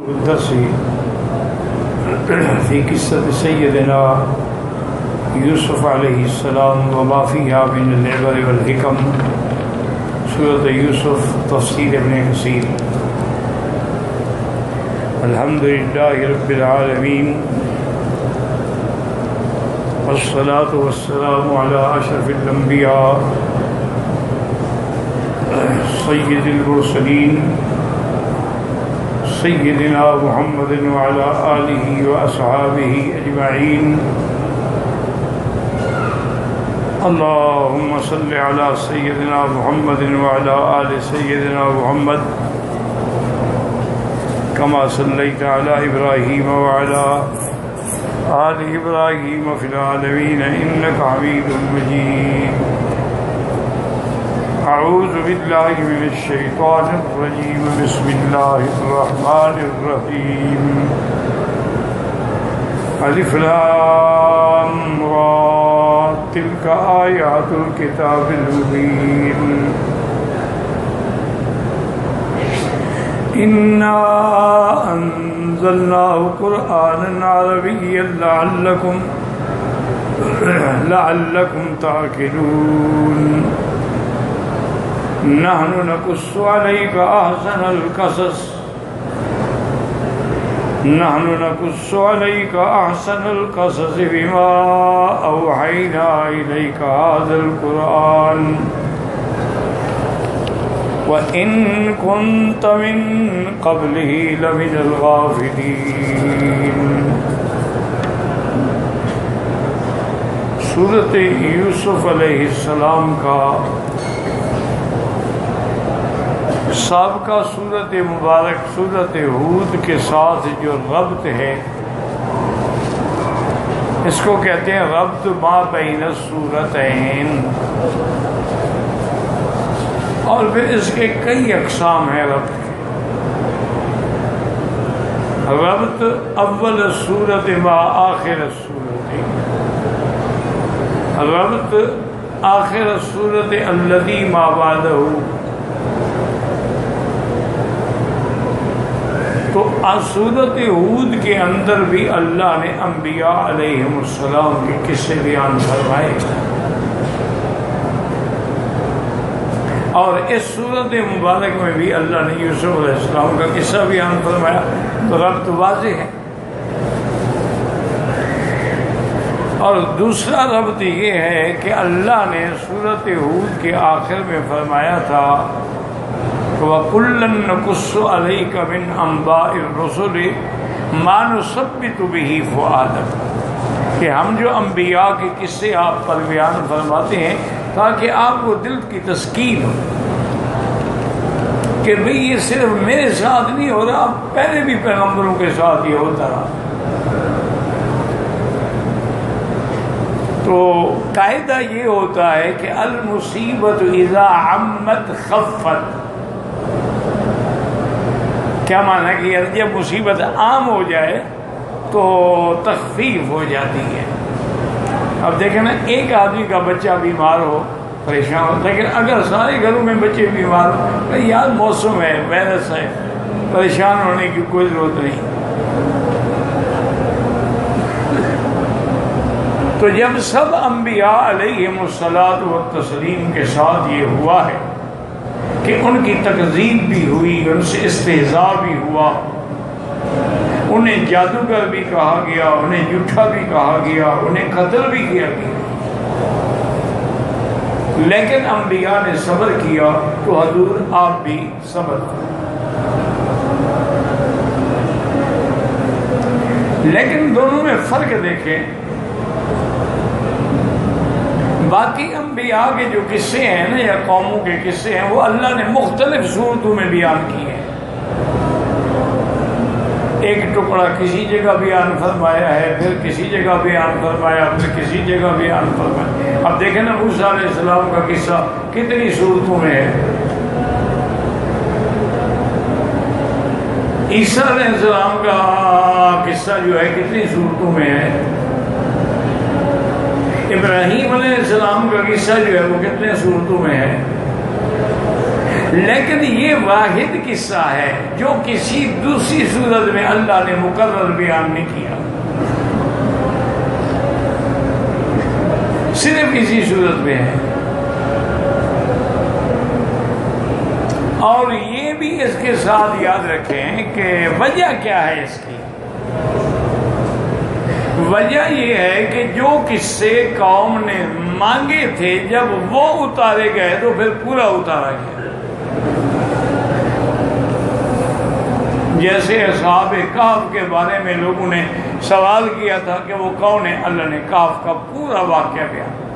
الدرس في قصة سيدنا يوسف عليه السلام وما فيها من العبر والحكم، سورة يوسف، تفسير ابن كثير. الحمد لله رب العالمين، والصلاة والسلام على أشرف الأنبياء سيد المرسلين سيدنا محمد وعلى آله وأصحابه أجمعين. اللهم صل على سيدنا محمد وعلى آل سيدنا محمد كما صليت على إبراهيم وعلى آل إبراهيم في العالمين إنك حميد مجيد. أعوذ بالله من الشيطان الرجيم، بسم الله الرحمن الرحيم. ألف لام را، تلك آيات الكتاب المبين. إنا أنزلناه قرآنا عربيا لعلكم تعقلون. نحن نقص عليك أحسن القصص بما أوحينا إليك هذا القرآن وإن كنت من قبله لمن الغافلين. سورۃ یوسف علیہ السلام کا سابقہ سورت مبارک سورت ہود کے ساتھ جو ربط ہے، اس کو کہتے ہیں ربط ما بین السورتین. اور پھر اس کے کئی اقسام ہیں ربط کے. ربط اول سورت ما آخر السورت، ربط آخر السورت الذی ما بعدہ. تو سورت ہود کے اندر بھی اللہ نے انبیاء علیہم السلام کے قصے بیان فرمائے، اور اس سورت مبارک میں بھی اللہ نے یوسف علیہ السلام کا قصہ بیان فرمایا. تو ربط واضح ہے. اور دوسرا ربط یہ ہے کہ اللہ نے سورت ہود کے آخر میں فرمایا تھا وَكُلًّا نَقُصُّ عَلَيْكَ مِنْ أَنْبَاءِ الرُّسُلِ مَا نُثَبِّتُ بِهِ فُؤَادَكَ، کہ ہم جو انبیاء کے قصے آپ پر بیان فرماتے ہیں تاکہ آپ کو دل کی تسکین ہو کہ بھئی یہ صرف میرے ساتھ نہیں ہو رہا، پہلے بھی پیغمبروں کے ساتھ یہ ہوتا رہا. تو قاعدہ یہ ہوتا ہے کہ المصیبت اذا عمت خفت. کیا معنی کہ جب مصیبت عام ہو جائے تو تخفیف ہو جاتی ہے. اب دیکھیں نا، ایک آدمی کا بچہ بیمار ہو پریشان ہو، لیکن اگر سارے گھروں میں بچے بیمار ہو، یار موسم ہے، وائرس ہے، پریشان ہونے کی کوئی ضرورت نہیں. تو جب سب انبیاء علیہم الصلاۃ والتسلیم کے ساتھ یہ ہوا ہے کہ ان کی تکذیب بھی ہوئی، ان سے استہزاء بھی ہوا، انہیں جادوگر بھی کہا گیا، انہیں جھوٹا بھی کہا گیا، انہیں قتل بھی کیا گیا، لیکن انبیاء نے صبر کیا. تو حضور آپ بھی صبر کریں. لیکن دونوں میں فرق دیکھیں. باقی انبیاء کے جو قصے ہیں نا، یا قوموں کے قصے ہیں، وہ اللہ نے مختلف صورتوں میں بیان کیے ہیں. ایک ٹکڑا کسی جگہ بیان فرمایا ہے، پھر کسی جگہ بیان فرمایا، پھر کسی جگہ بیان فرمایا. اب دیکھیں نا، موسیٰ علیہ السلام کا قصہ کتنی صورتوں میں ہے، عیسیٰ علیہ السلام کا قصہ جو ہے کتنی صورتوں میں ہے، ابراہیم علیہ السلام کا قصہ جو ہے وہ کتنے صورتوں میں ہے. لیکن یہ واحد قصہ ہے جو کسی دوسری صورت میں اللہ نے مقرر بیان نہیں کیا، صرف اسی صورت میں ہے۔ اور یہ بھی اس کے ساتھ یاد رکھیں کہ وجہ کیا ہے اس کی۔ وجہ یہ ہے کہ جو قصے قوم نے مانگے تھے جب وہ اتارے گئے تو پھر پورا اتارا گیا۔ جیسے اصحاب کہف کے بارے میں لوگوں نے سوال کیا تھا کہ وہ کون ہے، اللہ نے کہف کا پورا واقعہ بیان۔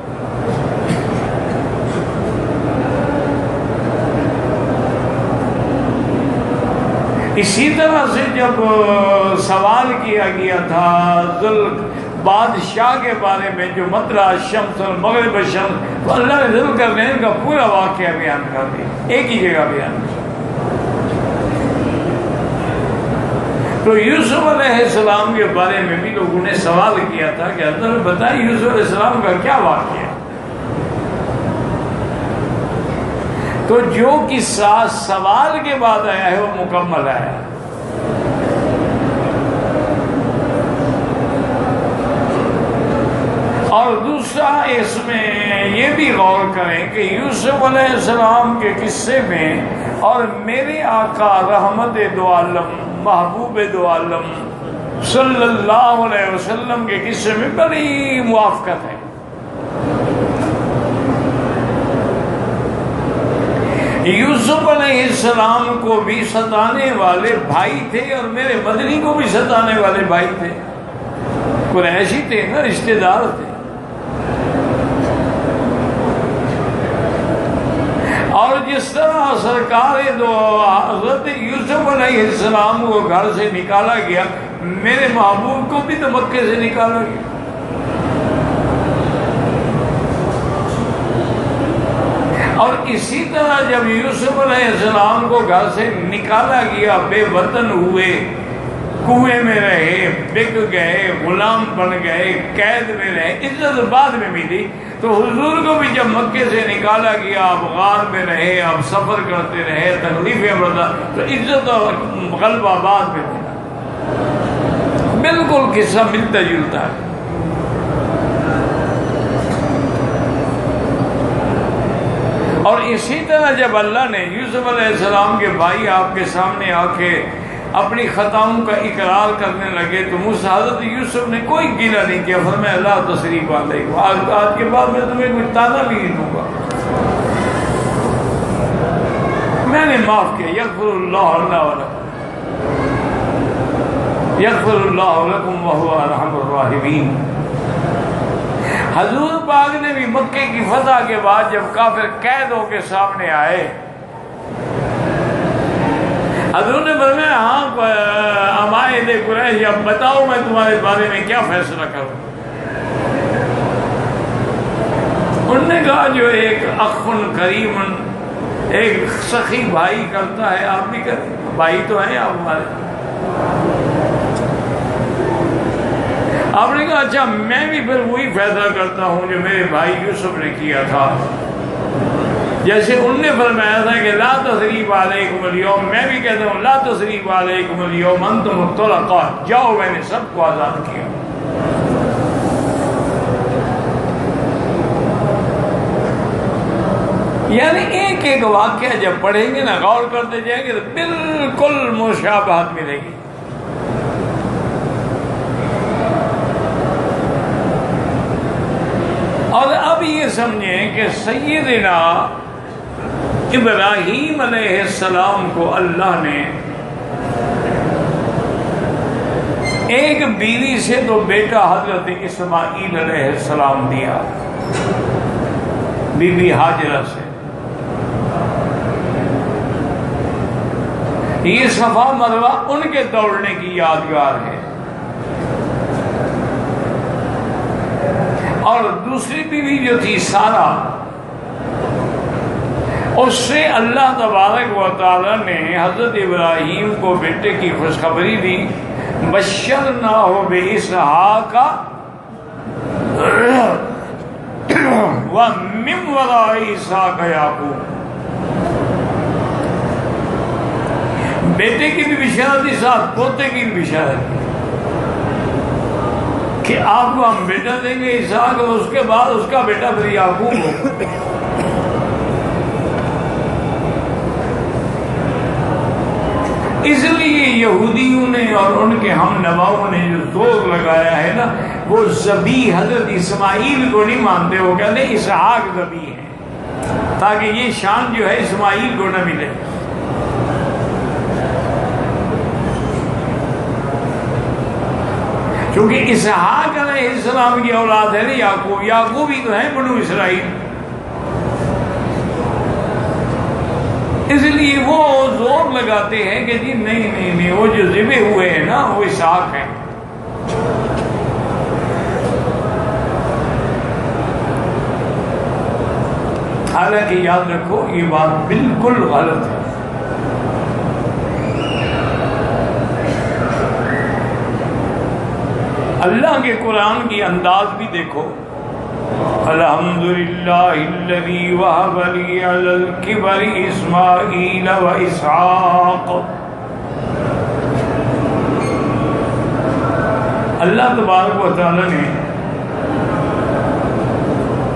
اسی طرح سے جب سوال کیا گیا تھا بادشاہ کے بارے میں جو مطلع الشمس اور مغرب الشمس، تو اللہ نے ذوالقرنین کا پورا واقعہ بیان کر دیا، ایک ہی جگہ بیان کیا۔ تو یوسف علیہ السلام کے بارے میں بھی لوگوں نے سوال کیا تھا کہ حضرت بتائیں یوسف علیہ السلام کا کیا واقعہ ہے۔ تو جو قصہ سوال کے بعد آیا ہے وہ مکمل آیا۔ اور دوسرا اس میں یہ بھی غور کریں کہ یوسف علیہ السلام کے قصے میں اور میرے آقا رحمت دو عالم محبوب دو عالم صلی اللہ علیہ وسلم کے قصے میں بڑی موافقت ہے۔ یوسف علیہ السلام کو بھی ستانے والے بھائی تھے اور میرے مدنی کو بھی ستانے والے بھائی تھے، قریشی تھے نا، رشتے دار تھے۔ اور جس طرح سرکار دو حضرت یوسف علیہ السلام کو گھر سے نکالا گیا، میرے محبوب کو بھی تو مکے سے نکالا گیا۔ اور اسی طرح جب یوسف علیہ السلام کو گھر سے نکالا گیا، بے وطن ہوئے، کنویں میں رہے، بک گئے، غلام بن گئے، قید میں رہے، عزت بعد میں ملی، تو حضور کو بھی جب مکے سے نکالا گیا، آپ غار میں رہے، آپ سفر کرتے رہے، تکلیفیں برداشت، تو عزت اور غلبہ بعد میں ملا۔ بالکل قصہ ملتا جلتا ہے۔ اور اسی طرح جب اللہ نے یوسف علیہ السلام کے بھائی آپ کے سامنے آ کے اپنی خطاؤں کا اقرار کرنے لگے تو حضرت یوسف نے کوئی گیلا نہیں کیا، فرمایا اللہ تشریف علیکم، آج کے بعد میں تمہیں کوئی تانا بھی نہیں دوں گا، میں نے معاف کیا۔ یغفر اللہ لکم، یغفر اللہ لکم وہو ارحم الراحمین۔ حضور پاک نے بھی مکے کی فتح کے بعد جب کافر قید ہو کے سامنے آئے، حضور نے فرمایا ہاں عمائد قریش، اب بتاؤ میں تمہارے بارے میں کیا فیصلہ کروں۔ انہوں نے کہا جو ایک اخن کریم، ایک سخی بھائی کرتا ہے آپ بھی کریں، بھائی تو ہیں آپ ہمارے۔ آپ نے کہا اچھا میں بھی پھر وہی فیصلہ کرتا ہوں جو میرے بھائی یوسف نے کیا تھا، جیسے انہوں نے فرمایا تھا کہ لا تثریب علیکم اليوم، میں بھی کہتا ہوں لا تثریب علیکم اليوم انتم الطلقاء، جاؤ میں نے سب کو آزاد کیا۔ یعنی ایک ایک واقعہ جب پڑھیں گے نا، غور کرتے جائیں گے تو بالکل مشابہت ملے گی۔ اور اب یہ سمجھیں کہ سیدنا ابراہیم علیہ السلام کو اللہ نے ایک بیوی سے تو بیٹا حضرت اسماعیل علیہ السلام دیا، بی بی ہاجرہ سے۔ یہ صفا مروہ ان کے دوڑنے کی یادگار ہے۔ اور دوسری بیوی جو تھی سارہ، اس سے اللہ تبارک و تعالی نے حضرت ابراہیم کو بیٹے کی خوشخبری دی، بشرناہ باسحاق ومن وراء اسحاق یعقوب۔ بیٹے کی بھی بشارت تھی، ساتھ پوتے کی بھی بشارت تھی کہ آپ کو ہم بیٹا دیں گے اسحاق، اور اس کے بعد اس کا بیٹا پھر یعقوب ہو۔ اس لیے یہودیوں نے اور ان کے ہم نواؤں نے جو زور لگایا ہے نا، وہ ذبیح حضرت اسماعیل کو نہیں مانتے، وہ کہتے ہیں اسحاق ذبیح ہے، تاکہ یہ شان جو ہے اسماعیل کو نہ ملے۔ کیونکہ اسحاق علیہ السلام کی اولاد ہے نا یعقوب، یعقوب ہی تو ہے بنو اسرائیل، اس لیے وہ زور لگاتے ہیں کہ جی نہیں وہ جو ذبح ہوئے ہیں نا وہ اسحاق ہیں۔ حالانکہ یاد رکھو یہ بات بالکل غلط ہے۔ اللہ کے قرآن کی انداز بھی دیکھو، الحمدللہ الذی وہب لی علی الکبر اسماعیل و اسحاق۔ اللہ تبارک و تعالی نے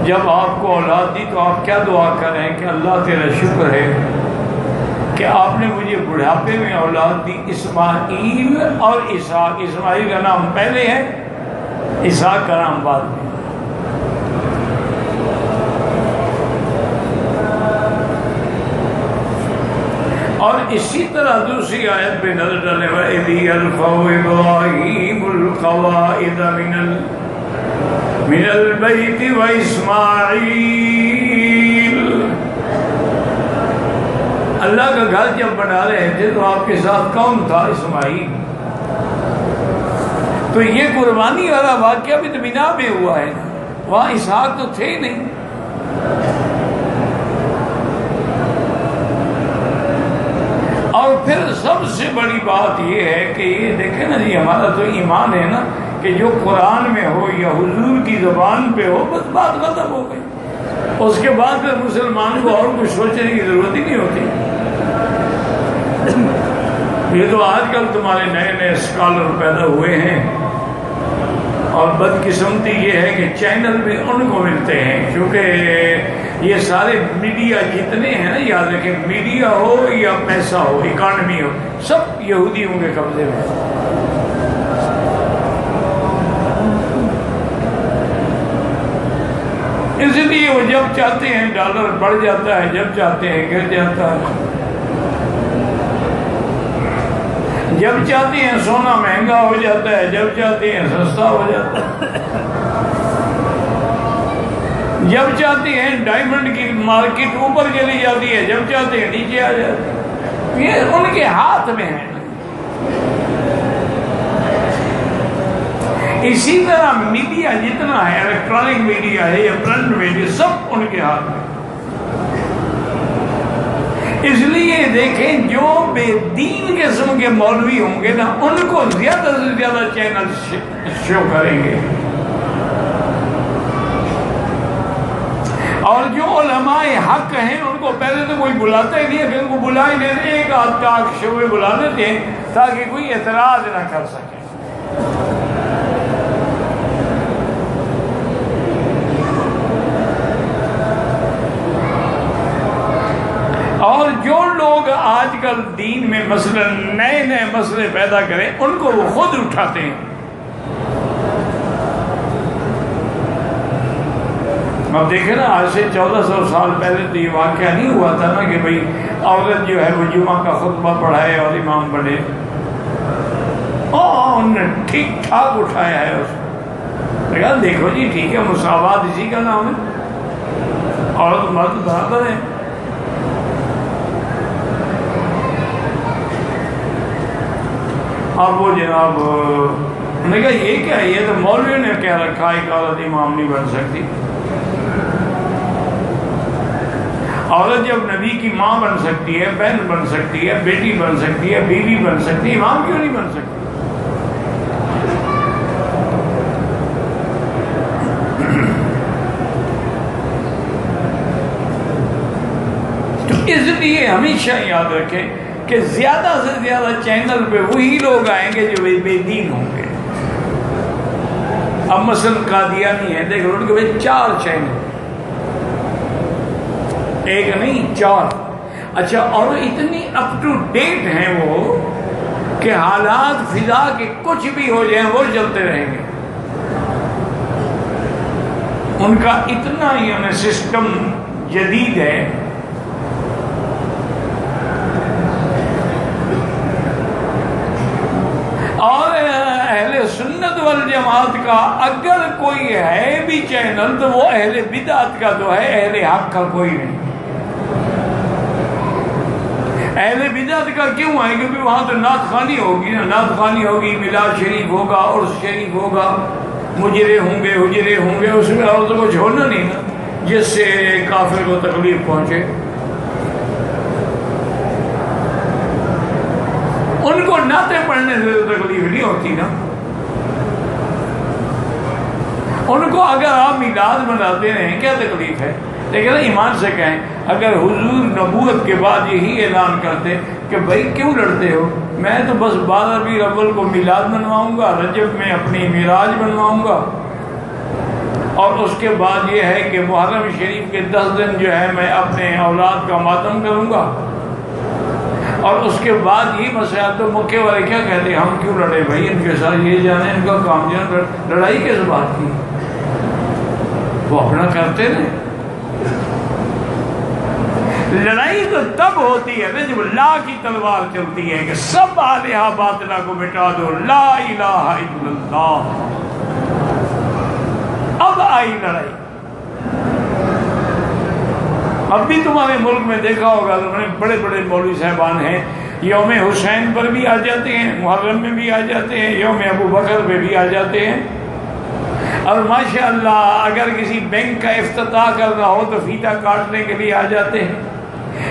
جب آپ کو اولاد دی تو آپ کیا دعا کریں کہ اللہ تیرا شکر ہے کہ آپ نے مجھے بڑھاپے میں اولاد دی، اسماعیل اور اسحاق۔ اسماعیل کا نام پہلے ہے، اسحاق کا نام بعد میں۔ اور اسی طرح دوسری آیت پہ نظر ڈالنے وَإِذْ يَرْفَعُ إِبْرَاهِيمُ الْقَوَاعِدَ مِنَ الْبَيْتِ وَإِسْمَاعِيلُ۔ اللہ کا گھر جب بنا رہے تھے تو آپ کے ساتھ کون تھا؟ اسماعیل۔ تو یہ قربانی والا واقعہ بھی تو بنا میں ہوا ہے، وہاں اسحاق تو تھے نہیں۔ اور پھر سب سے بڑی بات یہ ہے کہ یہ دیکھیں نا جی، ہمارا تو ایمان ہے نا کہ جو قرآن میں ہو یا حضور کی زبان پہ ہو بس بات ختم ہو گئی، اس کے بعد پھر مسلمان کو اور کچھ سوچنے کی ضرورت ہی نہیں ہوتی۔ یہ تو آج کل تمہارے نئے نئے اسکالر پیدا ہوئے ہیں، اور بدقسمتی یہ ہے کہ چینل بھی ان کو ملتے ہیں، کیونکہ یہ سارے میڈیا جتنے ہیں نا، یاد رکھیں میڈیا ہو یا پیسہ ہو، اکانومی ہو، سب یہودیوں کے قبضے میں۔ اس لیے وہ جب چاہتے ہیں ڈالر بڑھ جاتا ہے، جب چاہتے ہیں گر جاتا ہے، جب چاہتے ہیں سونا مہنگا ہو جاتا ہے، جب چاہتے ہیں سستا ہو جاتا ہے، جب چاہتے ہیں ڈائمنڈ کی مارکیٹ اوپر چلی جاتی ہے، جب چاہتے ہیں نیچے آ جاتی ہے۔ یہ ان کے ہاتھ میں ہے۔ اسی طرح میڈیا جتنا ہے، الیکٹرانک میڈیا ہے یا پرنٹ میڈیا، سب ان کے ہاتھ میں۔ اس لیے دیکھیں جو بے دین قسم کے مولوی ہوں گے نا، ان کو زیادہ سے زیادہ چینل شو کریں گے، اور جو علماء حق ہیں ان کو پہلے تو کوئی بلاتا ہی نہیں ہے، پھر ان کو بلا ہی لیتے ہیں، ایک آدھ ٹاک شو میں بلا لیتے ہیں تاکہ کوئی اعتراض نہ کر سکے۔ اور جو لوگ آج کل دین میں مثلا نئے نئے مسئلے پیدا کریں، ان کو وہ خود اٹھاتے ہیں۔ اب دیکھیں نا، آج سے 1400 سال پہلے تو یہ واقعہ نہیں ہوا تھا نا کہ بھئی عورت جو ہے وہ جمعہ کا خطبہ پڑھائے اور امام بنے۔ انہوں نے ٹھیک ٹھاک اٹھایا ہے اس کو، کہا دیکھو جی ٹھیک ہے، مساوات اسی کا نام ہے، عورت مرد برابر ہے۔ اب وہ جناب نے کہا یہ کیا ہے، یہ تو مولوی نے کہہ رکھا ایک عورت امام نہیں بن سکتی۔ عورت جب نبی کی ماں بن سکتی ہے، بہن بن سکتی ہے، بیٹی بن سکتی ہے، بیوی بن سکتی ہے، امام کیوں نہیں بن سکتی؟ تو اس لیے ہمیشہ یاد رکھیں کہ زیادہ سے زیادہ چینل پہ وہی لوگ آئیں گے جو بے دین ہوں گے. اب مثلا قادیانی ہے، دیکھ لو ان کے بھائی 4 چینل، ایک نہیں 4. اچھا، اور اتنی اپ ٹو ڈیٹ ہیں وہ کہ حالات فضا کے کچھ بھی ہو جائیں وہ چلتے رہیں گے. ان کا اتنا یعنی سسٹم جدید ہے. اور اہل سنت والجماعت کا اگر کوئی ہے بھی چینل تو وہ اہل بدعت کا تو ہے، اہل حق کا کوئی نہیں. اہل بدعت کا کیوں ہے؟ کیونکہ وہاں تو نعت خوانی ہوگی نا، نعت خوانی ہوگی، میلاد شریف ہوگا، عرس شریف ہوگا، مجرے ہوں گے، حجرے ہوں گے، اس میں اور تو کچھ ہونا نہیں نا جس سے کافر کو تکلیف پہنچے. ان کو نعتیں پڑھنے سے تو تکلیف نہیں ہوتی نا. ان کو اگر آپ میلاد مناتے رہیں کیا تکلیف ہے؟ لیکن ایمان سے کہیں اگر حضور نبوت کے بعد یہی اعلان کرتے کہ بھائی کیوں لڑتے ہو، میں تو بس 12 ربیع الاول کو میلاد منواؤں گا، رجب میں اپنی معراج منواؤں گا، اور اس کے بعد یہ ہے کہ محرم شریف کے 10 دن جو ہے میں اپنے اولاد کا ماتم کروں گا، اور اس کے بعد یہ مسئلہ، تو مکے والے کیا کہتے ہیں ہم کیوں لڑے بھائی ان کے ساتھ، یہ جانے ان کا کام جانے، لڑائی کس بات کی؟ وہ اپنا کرتے نا. لڑائی تو تب ہوتی ہے نا جب لا کی تلوار چلتی ہے کہ سب آلہہ باطلہ کو مٹا دو، لا الہ الا اللہ. اب آئی لڑائی. اب بھی تمہارے ملک میں دیکھا ہوگا تمہیں بڑے بڑے مولوی صاحبان ہیں، یوم حسین پر بھی آ جاتے ہیں، محرم میں بھی آ جاتے ہیں، یوم ابو بکر پہ بھی آ جاتے ہیں. اور ماشاءاللہ اگر کسی بینک کا افتتاح کرنا ہو تو فیتا کاٹنے کے لیے آ جاتے ہیں.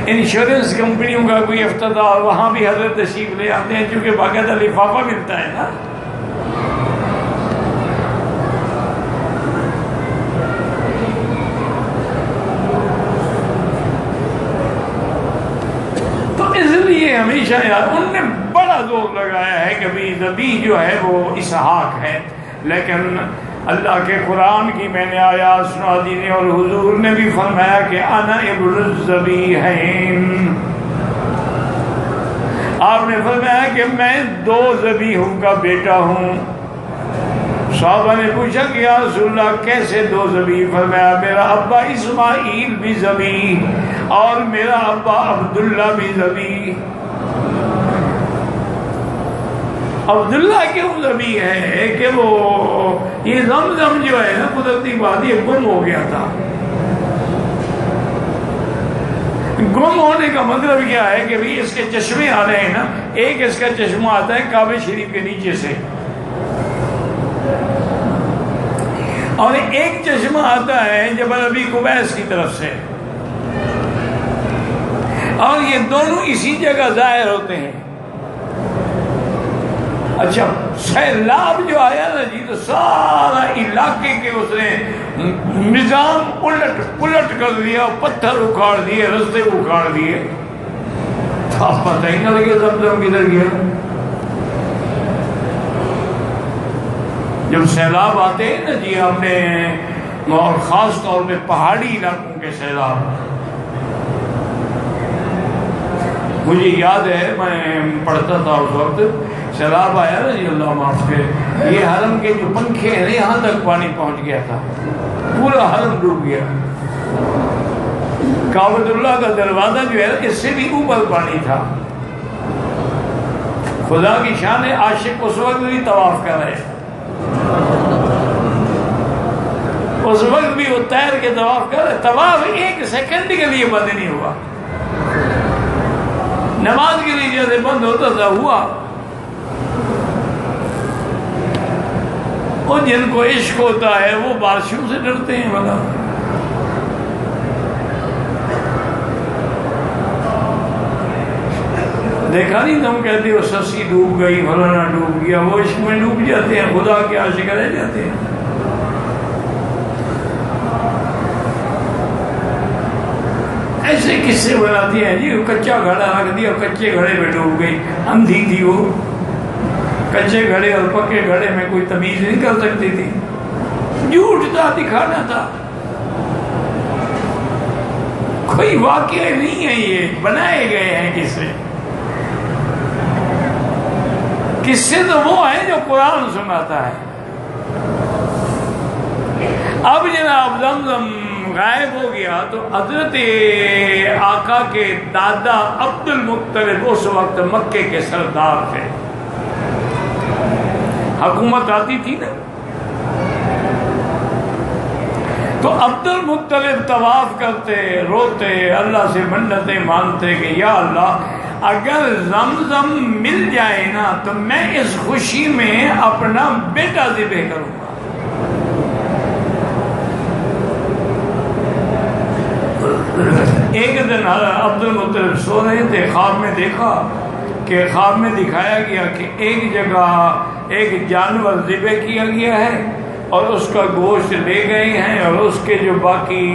انشورنس کمپنیوں کا کوئی افتتاح وہاں بھی حضرت تشریف لے آتے ہیں، چونکہ باقاعدہ لفافہ ملتا ہے نا. تو اس لیے ہمیشہ یار ان نے بڑا زور لگایا ہے کہ بھی نبی جو ہے وہ اسحاق ہے، لیکن اللہ کے قرآن کی میں نے آیات سنا دی نے، اور حضور نے بھی فرمایا کہ انا ابن الذبیحین. آپ نے فرمایا کہ میں 2 ذبیحوں کا بیٹا ہوں. صحابہ نے پوچھا کہ یا رسول اللہ کیسے 2 ذبیح؟ فرمایا میرا ابا اسماعیل بھی ذبیح اور میرا ابا عبداللہ بھی ذبیح. عبداللہ کیوں ذبیح ہے کہ وہ یہ زمزم جو ہے نا قدرتی بات یہ گم ہو گیا تھا. گم ہونے کا مطلب کیا ہے کہ بھی اس کے چشمے آ رہے ہیں نا، ایک اس کا چشمہ آتا ہے کعبہ شریف کے نیچے سے، اور ایک چشمہ آتا ہے جبل ابی قبیس کی طرف سے، اور یہ دونوں اسی جگہ ظاہر ہوتے ہیں. اچھا سیلاب جو آیا نا جی تو سارا علاقے کے اس نے نظام الٹ کر دیا، پتھر اکھاڑ دیے، رستے اکھاڑ دیے، اب پتہ ہی نہ لگے زمزم کدھر گیا. جب سیلاب آتے ہیں نا جی اپنے، اور خاص طور پہ پہاڑی علاقوں کے سیلاب، مجھے یاد ہے میں پڑھتا تھا اس وقت، سیلاب آیا نا جی اللہ معاف کرے، یہ حرم کے جو پنکھے ہیں یہاں تک پانی پہنچ گیا تھا، پورا حرم ڈوب گیا. کعبۃ اللہ کا دروازہ جو ہے اس سے بھی اوپر پانی تھا. خدا کی شان ہے، عاشق اس وقت بھی طواف کر رہے، اس وقت بھی وہ تیر کے طواف کر رہے. طواف 1 سیکنڈ کے لیے بند نہیں ہوا، نماز کے لیے جیسے بند ہوتا تھا ہوا. اور جن کو عشق ہوتا ہے وہ بارشوں سے ڈرتے ہیں. بنا دیکھا نہیں تم کہتے ہو سسی ڈوب گئی، فلانا ڈوب گیا، وہ عشق میں ڈوب جاتے ہیں، خدا کے عاشق رہ جاتے ہیں. ایسے قصے بناتی ہیں جی، کچا گھڑا رکھ دیا اور کچے گھڑے میں ڈوب گئی، اندھی تھی وہ، کچے گھڑے اور پکے گھڑے میں کوئی تمیز نہیں کر سکتی تھی، جھوٹ تھا، دکھانا تھا، کوئی واقعہ نہیں ہے، یہ بنائے گئے ہیں قصے۔ قصے تو وہ ہیں جو قرآن سناتا ہے۔ اب جناب زمزم غائب ہو گیا تو حضرت آقا کے دادا عبد المطلب اس وقت مکے کے سردار تھے، حکومت آتی تھی نا، تو عبد المطلب طواف کرتے، روتے، اللہ سے منتیں مانتے کہ یا اللہ اگر زمزم مل جائے نا تو میں اس خوشی میں اپنا بیٹا ذبح کروں گا۔ ایک دن عبد المطلب سو رہے تھے، خواب میں دیکھا کہ خواب میں دکھایا گیا کہ ایک جگہ ایک جانور ذبح کیا گیا ہے اور اس کا گوشت لے گئے ہیں اور اس کے جو باقی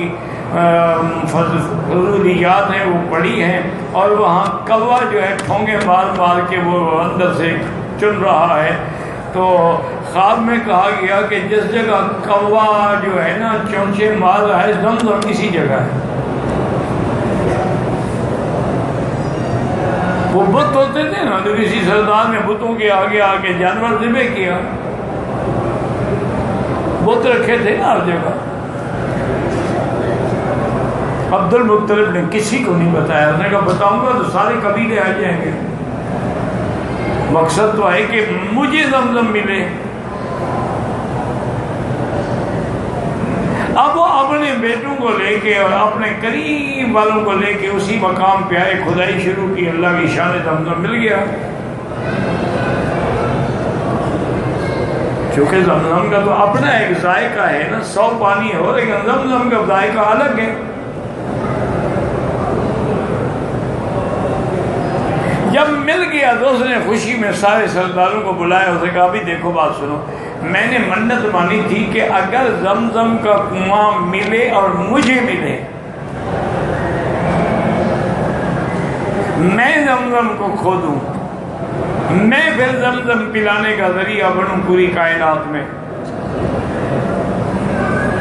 فضولیات ہیں وہ پڑی ہیں، اور وہاں کوا جو ہے ٹھونگے مار مار کے وہ اندر سے چن رہا ہے۔ تو خواب میں کہا گیا کہ جس جگہ کوا جو ہے نا چونچے مار رہا ہے زمزم اسی جگہ ہے۔ وہ بت ہوتے تھے نا، تو کسی سردار نے بتوں کے آگے آگے جانور ذبح کیا، بت رکھے تھے نا ہر جگہ۔ عبد المطلب نے کسی کو نہیں بتایا، اس نے کہا بتاؤں گا تو سارے قبیلے آ جائیں گے، مقصد تو ہے کہ مجھے زمزم ملے۔ اب وہ اپنے بیٹوں کو لے کے اور اپنے قریب والوں کو لے کے اسی مقام پہ آئے، کھدائی شروع کی، اللہ کی شان زمزم مل گیا۔ چونکہ زمزم کا تو اپنا ایک ذائقہ ہے نا، 100 پانی ہو، لیکن زمزم کا ذائقہ الگ ہے۔ جب مل گیا تو اس نے خوشی میں سارے سرداروں کو بلایا، اسے کہا بھی دیکھو بات سنو، میں نے منت مانی تھی کہ اگر زمزم کا کنواں ملے اور مجھے ملے، میں زمزم کو کھودوں، میں پھر زمزم پلانے کا ذریعہ بنوں پوری کائنات میں،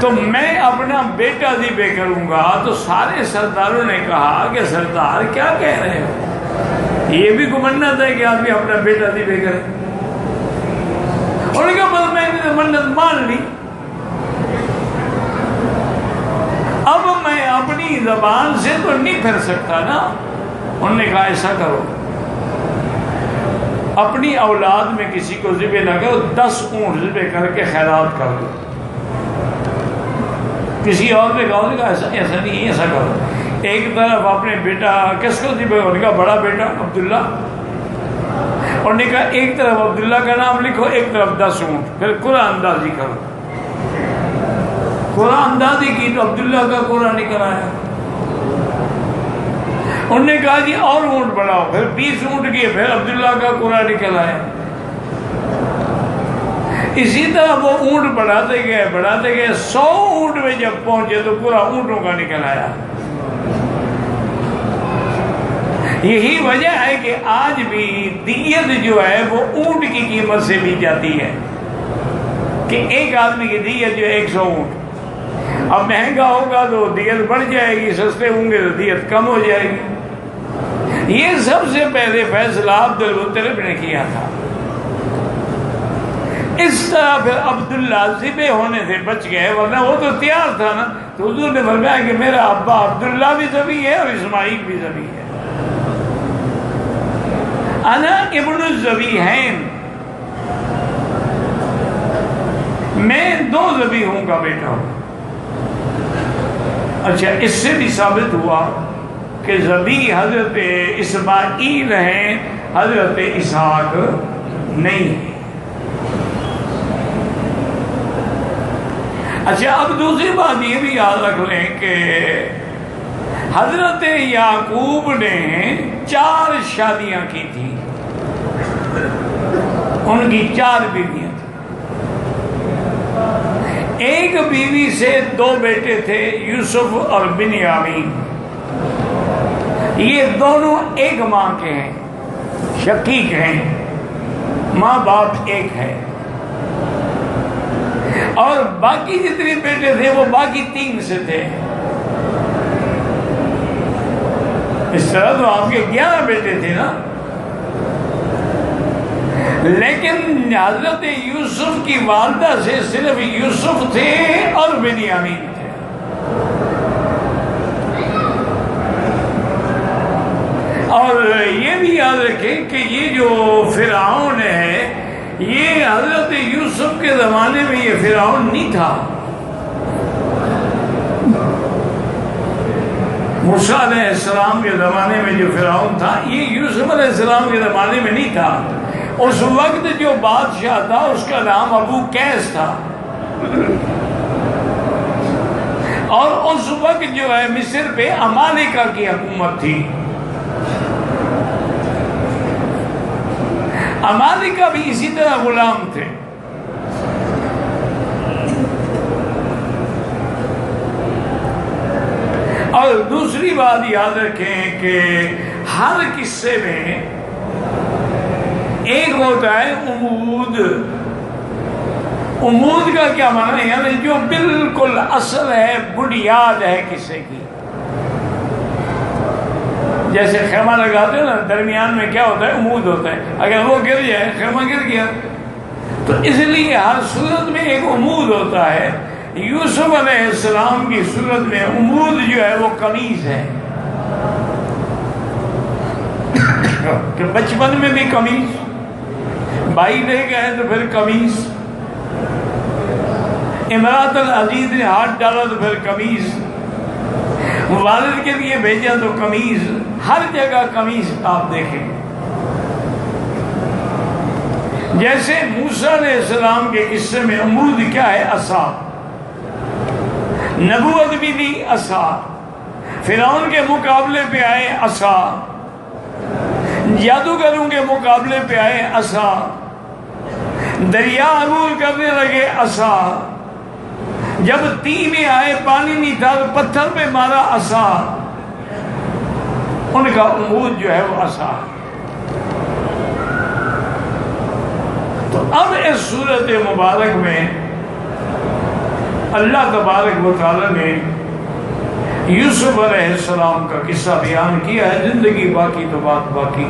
تو میں اپنا بیٹا ذبح کروں گا۔ تو سارے سرداروں نے کہا کہ سردار کیا کہہ رہے ہو، یہ بھی کوئی منت ہے کہ آدمی اپنا بیٹا ذبح کرے؟ انہوں نے کہا بس میں نے منت مان لی، اب میں اپنی زبان سے تو نہیں پھر سکتا نا۔ انہوں نے کہا ایسا کرو، اپنی اولاد میں کسی کو ذبح نہ کرو، 10 اونٹ ذبح کر کے خیرات کر دو۔ کسی اور نے کہا ایسا نہیں، ایسا کرو، ایک طرف اپنے بیٹا کس کو ذبح، انہوں نے کہا بڑا بیٹا عبداللہ، انہوں نے کہا ایک طرف عبداللہ کا نام لکھو، ایک طرف 10 اونٹ، پھر قرآن اندازی کرو۔ قرآن اندازی کی تو عبداللہ کا قرآن نکل آیا۔ انہوں نے کہا جی اور اونٹ بڑھاؤ، پھر 20 اونٹ کیے، پھر عبداللہ کا قرآن نکل آیا۔ اسی طرح وہ اونٹ بڑھاتے گئے 100 اونٹ میں جب پہنچے تو پورا اونٹوں کا نکل آیا۔ یہی وجہ ہے کہ آج بھی دیت جو ہے وہ اونٹ کی قیمت سے لی جاتی ہے، کہ ایک آدمی کی دیت جو ہے 100 اونٹ، اب مہنگا ہوگا تو دیت بڑھ جائے گی، سستے ہوں گے تو دیت کم ہو جائے گی۔ یہ سب سے پہلے فیصلہ عبد المطلب نے کیا تھا۔ اس طرح پھر عبداللہ ذبح ہونے سے بچ گئے، ورنہ وہ تو تیار تھا نا۔ تو حضور نے فرمایا کہ میرا ابا عبداللہ بھی ذبح ہے اور اسماعیل بھی ذبح ہے، انا ابن الذبیحین، میں 2 ذبیحوں کا بیٹا ہوں۔ اچھا، اس سے بھی ثابت ہوا کہ ذبیح حضرت اسماعیل ہیں، حضرت اسحاق نہیں ہے۔ اچھا، اب دوسری بات یہ بھی یاد رکھ لیں کہ حضرت یعقوب نے 4 شادیاں کی تھی، ان کی 4 بیویاں تھیں۔ ایک بیوی سے 2 بیٹے تھے، یوسف اور بنیامین۔ یہ دونوں ایک ماں کے ہیں، شقیق ہیں، ماں باپ ایک ہے، اور باقی جتنے بیٹے تھے وہ باقی 3 سے تھے۔ اس طرح تو آپ کے 11 بیٹے تھے نا، لیکن حضرت یوسف کی والدہ سے صرف یوسف تھے اور بنیامین تھے۔ اور یہ بھی یاد رکھیں کہ یہ جو فرعون ہے، یہ حضرت یوسف کے زمانے میں یہ فرعون نہیں تھا، موسیٰ علیہ السلام کے زمانے میں جو فرعون تھا یہ یوسف علیہ السلام کے زمانے میں نہیں تھا۔ اس وقت جو بادشاہ تھا اس کا نام ابو قیس تھا، اور اس وقت جو ہے مصر پہ امالیکہ کی حکومت تھی۔ امالیکہ بھی اسی طرح غلام تھے۔ اور دوسری بات یاد رکھیں کہ ہر قصے میں ایک ہوتا ہے امود۔ امود کا کیا معنی ہے؟ یعنی جو بالکل اصل ہے، بنیاد ہے قصے کی۔ جیسے خیمہ لگاتے ہیں نا، درمیان میں کیا ہوتا ہے؟ امود ہوتا ہے۔ اگر وہ گر جائے، خیمہ گر گیا۔ تو اس لیے ہر صورت میں ایک امود ہوتا ہے۔ یوسف علیہ السلام کی صورت میں امود جو ہے وہ قمیص ہے، کہ بچپن میں بھی قمیص، بھائی لے گئے تو پھر قمیص، امراۃ العزیز نے ہاتھ ڈالا تو پھر قمیص، والد کے لیے بھیجا تو قمیص، ہر جگہ قمیص آپ دیکھیں۔ جیسے موسیٰ علیہ السلام کے قصے میں امود کیا ہے؟ عصا۔ نبوت بھی دی عصا، فرعون کے مقابلے پہ آئے عصا، جادوگروں کے مقابلے پہ آئے عصا، دریا عبور کرنے لگے عصا، جب تی میں آئے پانی نہیں تھا تو پتھر پہ مارا عصا۔ ان کا امود جو ہے وہ عصا۔ تو اب اس صورت مبارک میں اللہ تبارک و تعالی نے یوسف علیہ السلام کا قصہ بیان کیا ہے۔ زندگی باقی تو بات باقی۔